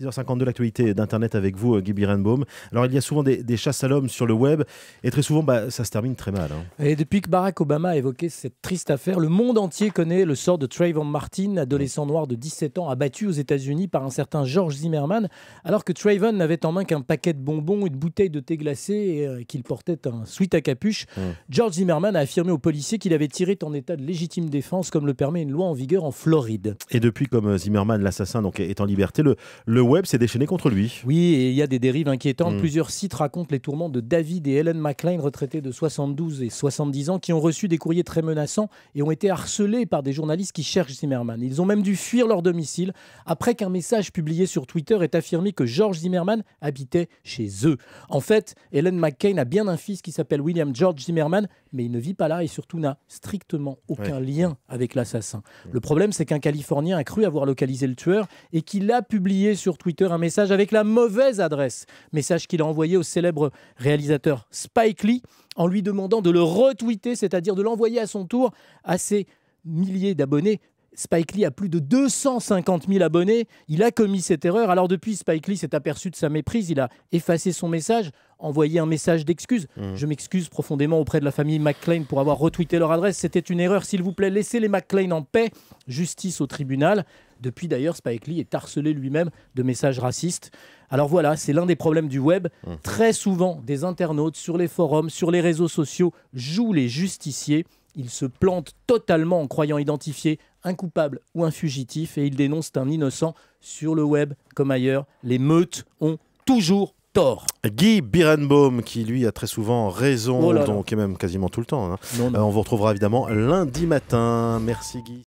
6h52, l'actualité d'Internet avec vous, Guy Birenbaum. Alors, il y a souvent des chasses à l'homme sur le web et très souvent, ça se termine très mal. Et depuis que Barack Obama a évoqué cette triste affaire, le monde entier connaît le sort de Trayvon Martin, adolescent noir de 17 ans abattu aux États-Unis par un certain George Zimmerman, alors que Trayvon n'avait en main qu'un paquet de bonbons, une bouteille de thé glacé et qu'il portait un sweat à capuche. George Zimmerman a affirmé aux policiers qu'il avait tiré en état de légitime défense, comme le permet une loi en vigueur en Floride. Et depuis, comme Zimmerman, l'assassin, est en liberté, le web s'est déchaîné contre lui. Oui, et il y a des dérives inquiétantes. Plusieurs sites racontent les tourments de David et Helen McLean, retraités de 72 et 70 ans, qui ont reçu des courriers très menaçants et ont été harcelés par des journalistes qui cherchent Zimmerman. Ils ont même dû fuir leur domicile après qu'un message publié sur Twitter ait affirmé que George Zimmerman habitait chez eux. En fait, Helen McCain a bien un fils qui s'appelle William George Zimmerman, mais il ne vit pas là et surtout n'a strictement aucun lien avec l'assassin. Le problème, c'est qu'un Californien a cru avoir localisé le tueur et qu'il a publié sur Twitter un message avec la mauvaise adresse. Message qu'il a envoyé au célèbre réalisateur Spike Lee en lui demandant de le retweeter, c'est-à-dire de l'envoyer à son tour à ses milliers d'abonnés. Spike Lee a plus de 250 000 abonnés. Il a commis cette erreur. Alors depuis, Spike Lee s'est aperçu de sa méprise. Il a effacé son message, envoyé un message d'excuse. Je m'excuse profondément auprès de la famille McLean pour avoir retweeté leur adresse. C'était une erreur. S'il vous plaît, laissez les McLean en paix. Justice au tribunal. Depuis d'ailleurs, Spike Lee est harcelé lui-même de messages racistes. Alors voilà, c'est l'un des problèmes du web. Très souvent, des internautes sur les forums, sur les réseaux sociaux jouent les justiciers. Ils se plantent totalement en croyant identifier un coupable ou un fugitif et ils dénoncent un innocent. Sur le web comme ailleurs, les meutes ont toujours tort. Guy Birenbaum, qui lui a très souvent raison, et même quasiment tout le temps. On vous retrouvera évidemment lundi matin. Merci Guy.